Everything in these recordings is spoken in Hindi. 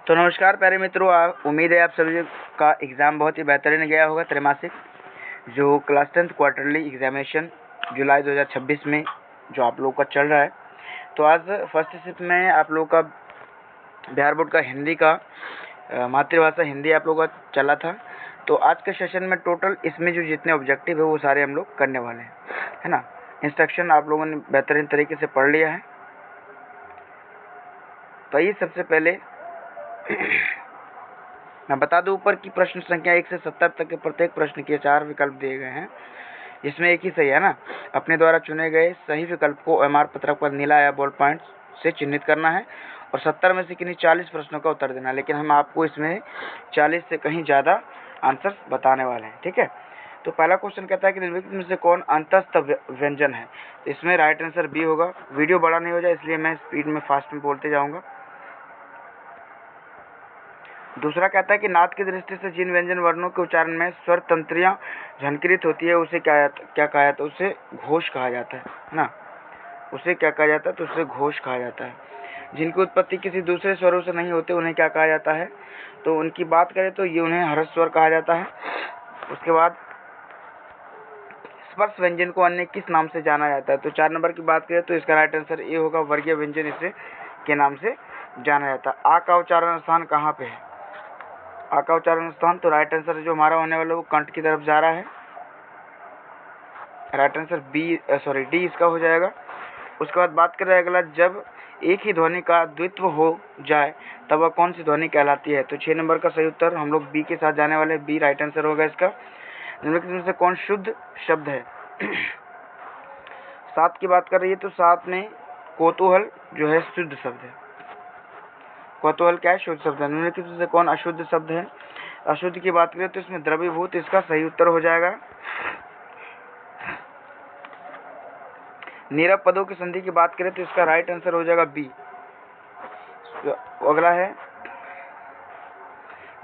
तो नमस्कार प्यारे मित्रों, उम्मीद है आप सभी का एग्ज़ाम बहुत ही बेहतरीन गया होगा। त्रैमासिक जो क्लास 10th क्वार्टरली एग्जामिनेशन जुलाई 2026 में जो आप लोग का चल रहा है। तो आज फर्स्ट शिफ्ट में आप लोग का बिहार बोर्ड का हिंदी का मातृभाषा हिंदी आप लोग का चला था। तो आज के सेशन में टोटल इसमें जो जितने ऑब्जेक्टिव है वो सारे हम लोग करने वाले हैं, है ना। इंस्ट्रक्शन आप लोगों ने बेहतरीन तरीके से पढ़ लिया है। तो ये सबसे पहले मैं बता दूं, ऊपर की प्रश्न संख्या 1 से 70 तक के प्रत्येक प्रश्न के 4 विकल्प दिए गए हैं, जिसमें एक ही सही है ना। अपने द्वारा चुने गए सही विकल्प को एमआर पत्रक पर नीला या बॉल पॉइंट से चिन्हित करना है और 70 में से किन्हीं 40 प्रश्नों का उत्तर देना है। लेकिन हम आपको इसमें 40 से कहीं ज़्यादा आंसर्स बताने वाले हैं, ठीक है। तो पहला क्वेश्चन कहता है कि निम्नलिखित में से कौन अंतस्थ व्यंजन है। तो इसमें राइट आंसर बी होगा। वीडियो बड़ा नहीं हो जाए इसलिए मैं स्पीड में फास्ट में बोलते जाऊँगा। दूसरा कहता है कि नाद की दृष्टि से जिन व्यंजन वर्णों के उच्चारण में स्वर तंत्रियां झंकृत होती है उसे क्या कहा जाता है। उसे घोष कहा जाता है ना। उसे क्या कहा जाता है, तो उसे घोष कहा जाता है। जिनकी उत्पत्ति किसी दूसरे स्वरों से नहीं होते उन्हें क्या कहा जाता है। तो उनकी बात करें तो ये उन्हें हर्ष स्वर कहा जाता है। उसके बाद स्पर्श व्यंजन को अन्य किस नाम से जाना जाता है। तो 4 नंबर की बात करें तो इसका राइट आंसर ए होगा, वर्गीय व्यंजन इसे के नाम से जाना जाता है। आ का उच्चारण स्थान कहाँ पे है। आ का उच्चारण स्थान, तो राइट आंसर जो हमारा होने वाला है वो कंठ की तरफ जा रहा है। राइट आंसर डी इसका हो जाएगा। उसके बाद बात करें अगला, जब एक ही ध्वनि का द्वित्व हो जाए तब वह कौन सी ध्वनि कहलाती है। तो 6 नंबर का सही उत्तर हम लोग बी के साथ जाने वाले, बी राइट आंसर होगा इसका। निम्नलिखित में से कौन शुद्ध शब्द है। 7 की बात कर रही है तो 7 में कौतूहल जो है शुद्ध शब्द है। कौतूहल क्या है, शुद्ध शब्द है। निम्नलिखित में से कौन अशुद्ध शब्द है। अशुद्ध की बात करें तो इसमें द्रवीभूत इसका सही उत्तर हो जाएगा। नीरव पदों की संधि की बात करें तो इसका राइट आंसर हो जाएगा बी। अगला है,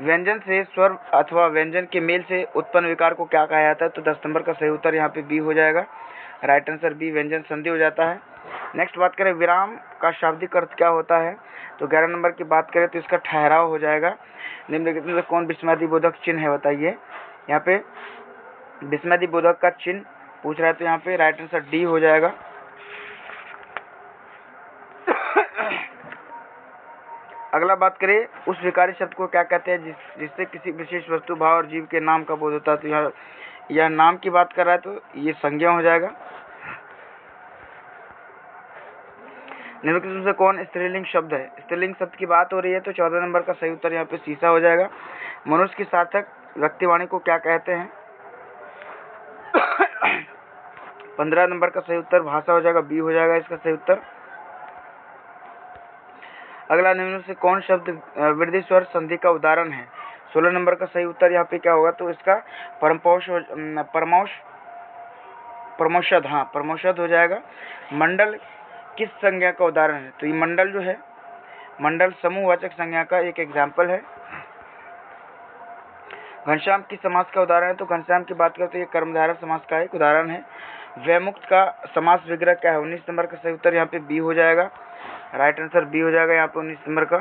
व्यंजन से स्वर अथवा व्यंजन के मेल से उत्पन्न विकार को क्या कहा जाता है। तो 10 नंबर का सही उत्तर यहाँ पे बी हो जाएगा। राइट आंसर बी, व्यंजन संधि हो जाता है। नेक्स्ट बात करें विराम का शाब्दिक अर्थ क्या होता है। तो 11 नंबर की बात करें तो इसका ठहराव हो जाएगा। निम्नलिखित में से कौन विस्मयादिबोधक चिन्ह है, बताइए। यहाँ पे विस्मयादिबोधक का चिन्ह पूछ रहा है तो यहाँ पे राइट आंसर डी हो जाएगा। अगला बात करें उस विकारी शब्द को क्या कहते हैं जिससे किसी विशेष वस्तु, भाव और जीव के नाम का बोध होता है। तो यह नाम की बात कर रहा है तो ये संज्ञा हो जाएगा। निम्नलिखित में से कौन स्त्रीलिंग शब्द है। स्त्रीलिंग शब्द की बात हो रही है तो 14 नंबर का सही उत्तर यहाँ पे शीशा हो जाएगा। मनुष्य की सार्थक व्यक्तिवाणी को क्या कहते हैं। 15 नंबर का सही उत्तर भाषा हो जाएगा, बी हो जाएगा इसका सही उत्तर। अगला, निम्न से कौन शब्द वृद्धि स्वर संधि का उदाहरण है। 16 नंबर का सही उत्तर यहाँ पे क्या होगा, तो इसका परमौषध, हाँ परमौषध हो जाएगा। मंडल किस संज्ञा का उदाहरण है। तो ये मंडल जो है, मंडल समूहवाचक संज्ञा का एक एग्जाम्पल है। घनश्याम किस समास का उदाहरण है। तो घनश्याम की बात करते हैं कर्मधारय समास का एक उदाहरण है। व्यमुक्त का समास विग्रह क्या है। 19 नंबर का सही उत्तर यहाँ पे बी हो जाएगा। राइट आंसर बी हो जाएगा यहाँ पे 19 नंबर का।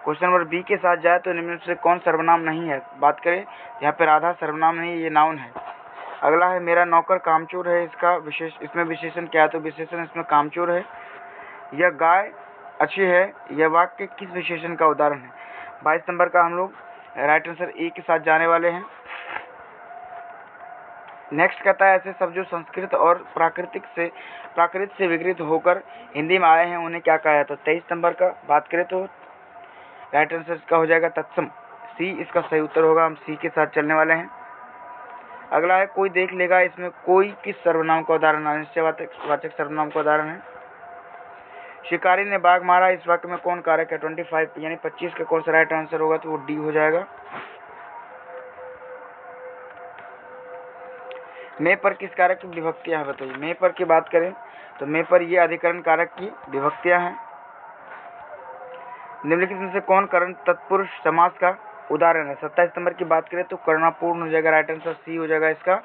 क्वेश्चन नंबर बी के साथ जाए तो निम्न से कौन सर्वनाम नहीं है। बात करें यहाँ पे राधा सर्वनाम नहीं है, ये नाउन है। अगला है मेरा नौकर कामचोर है, इसमें विशेषण क्या है। तो विशेषण इसमें कामचोर है। यह गाय अच्छी है, यह वाक्य किस विशेषण का उदाहरण है। 22 नंबर का हम लोग राइट आंसर ए के साथ जाने वाले हैं। नेक्स्ट कहता है ऐसे शब्द जो संस्कृत और प्राकृत से विकृत होकर हिंदी में आए हैं उन्हें क्या कहा जाता है। 23 नंबर का बात करें तो राइट आंसर इसका हो जाएगा तत्सम, सी इसका सही उत्तर होगा। हम सी के साथ चलने वाले हैं। अगला है कोई देख लेगा, इसमें कोई किस सर्वनाम का उदाहरण है। निश्चयवाचक सर्वनाम का उदाहरण है। शिकारी ने बाघ मारा, इस वाक्य में कौन कारक है। 25 यानी 25 का कौन सा राइट आंसर होगा, तो वो डी हो जाएगा। मैं पर किस कारक की विभक्तियां हैं, बताइए। मैं पर की बात करें तो मैं पर ये अधिकरण कारक की विभक्तियां हैं। निम्नलिखित में से कौन कर्ण तत्पुरुष समास का उदाहरण है। 27 नंबर की बात करें तो कर्णापूर्ण हो जाएगा। राइट आंसर सी हो जाएगा इसका।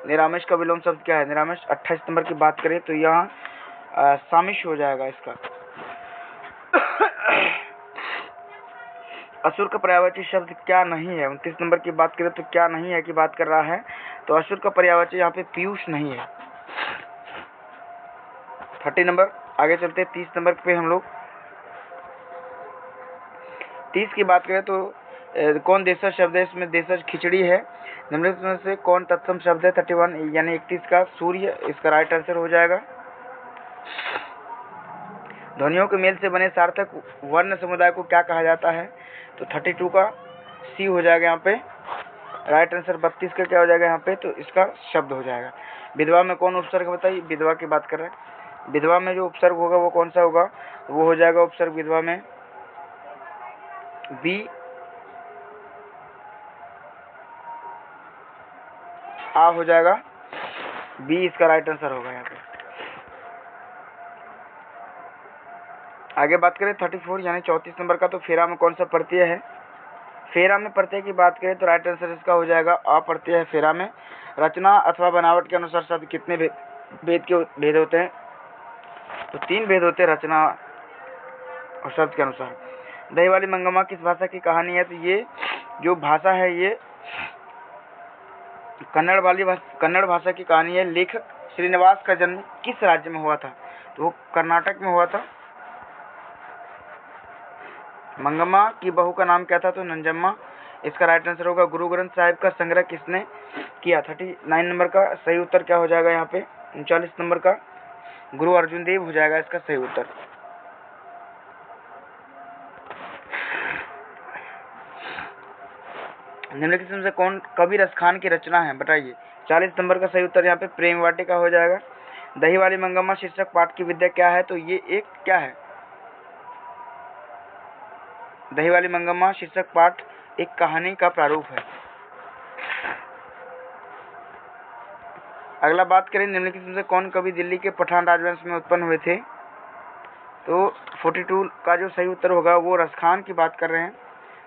निरामिष का विलोम शब्द क्या है। निरामिष 28 नंबर की बात करें तो यहाँ सामिश हो जाएगा इसका। असुर का पर्यायवाची शब्द क्या नहीं है। 29 नंबर की बात करें तो क्या नहीं है की बात कर रहा है, तो असुर का पर्यायवाची यहाँ पे पीयूष नहीं है। 30 नंबर। आगे चलते हैं 30 नंबर पे हम लोग। 30 की बात करें तो कौन देशज शब्द है, इसमें देशज खिचड़ी है। निम्नलिखित में से कौन तत्सम शब्द है। 31 यानी 31 का सूर्य इसका राइट आंसर हो जाएगा। ध्वनियों के मेल से बने सार्थक वर्ण समुदाय को क्या कहा जाता है, तो 32 का सी हो जाएगा यहाँ पे। राइट आंसर 32 का क्या हो जाएगा यहाँ पे, तो इसका शब्द हो जाएगा। विधवा में कौन उपसर्ग बताइए, विधवा की बात कर रहे हैं। विधवा में जो उपसर्ग होगा वो कौन सा होगा, वो हो जाएगा उपसर्ग विधवा में बी आ हो जाएगा, बी इसका राइट आंसर होगा यहाँ पे। आगे बात करें 34 यानी 34 नंबर का, तो फेरा में कौन सा प्रत्यय है। फेरा में प्रत्यय की बात करें तो राइट आंसर इसका हो जाएगा अप्रत्यय है फेरा में। रचना अथवा बनावट के अनुसार शब्द कितने भेद होते हैं, तो 3 भेद होते हैं रचना और शब्द के अनुसार। दही वाली मंगम्मा किस भाषा की कहानी है, तो ये जो भाषा है ये कन्नड़ भाषा की कहानी है। लेखक श्रीनिवास का जन्म किस राज्य में हुआ था, तो वो कर्नाटक में हुआ था। मंगम्मा की बहू का नाम क्या था, तो नंजम्मा इसका राइट आंसर होगा। गुरु ग्रंथ साहिब का संग्रह किसने किया। 39 नंबर का सही उत्तर क्या हो जाएगा यहाँ पे। 39 नंबर का गुरु अर्जुन देव हो जाएगा इसका सही उत्तर। निम्नलिखित में से कौन कवि रसखान की रचना है, बताइए। 40 नंबर का सही उत्तर यहाँ पे प्रेम वाटिका हो जाएगा। दही वाली मंगम्मा शीर्षक पाठ की विद्या क्या है, तो ये एक क्या है। दही वाली मंगम्मा शीर्षक पाठ एक कहानी का प्रारूप है। अगला बात करें निम्नलिखित में से कौन कवि दिल्ली के पठान राजवंश में उत्पन्न हुए थे, तो 42 का जो सही उत्तर होगा वो रसखान की बात कर रहे हैं।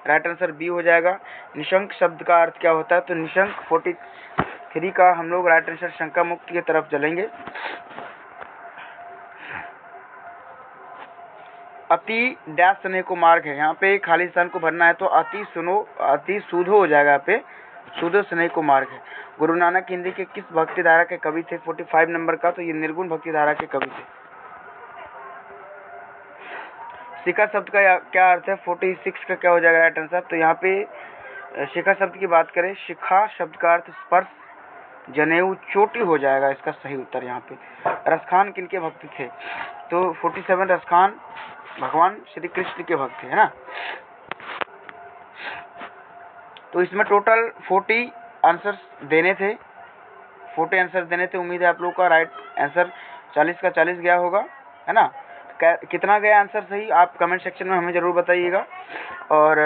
राइट आंसर बी हो जाएगा। निशंक शब्द का अर्थ क्या होता है, तो निशंक 43 का हम लोग राइट आंसर शंका मुक्त की तरफ चलेंगे। अति डैश स्नेह को मार्ग है, यहाँ पे खाली स्थान को भरना है, तो अति सूधो हो जाएगा यहाँ पे, सूधो स्नेह को मार्ग है। गुरु नानक हिंदी के किस भक्ति धारा के कवि थे। 45 नंबर का, तो ये निर्गुण भक्ति धारा के कवि थे। शिखा शब्द का क्या अर्थ है, 46 का क्या हो जाएगा राइट आंसर, तो यहाँ पे शिखा शब्द की बात करें, शिखा शब्द का अर्थ स्पर्श जनेऊ चोटी हो जाएगा इसका सही उत्तर यहाँ पे। रसखान किनके भक्त थे, तो 47 रसखान भगवान श्री कृष्ण के भक्त थे, है ना। तो इसमें टोटल 40 आंसर्स देने थे, 40 आंसर देने थे। उम्मीद है आप लोगों का राइट आंसर 40 का 40 गया होगा, है ना। कितना गया आंसर सही आप कमेंट सेक्शन में हमें ज़रूर बताइएगा। और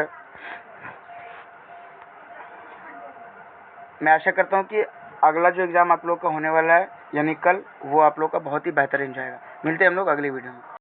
मैं आशा करता हूँ कि अगला जो एग्ज़ाम आप लोग का होने वाला है यानी कल, वो आप लोग का बहुत ही बेहतरीन जाएगा। मिलते हैं हम लोग अगली वीडियो में।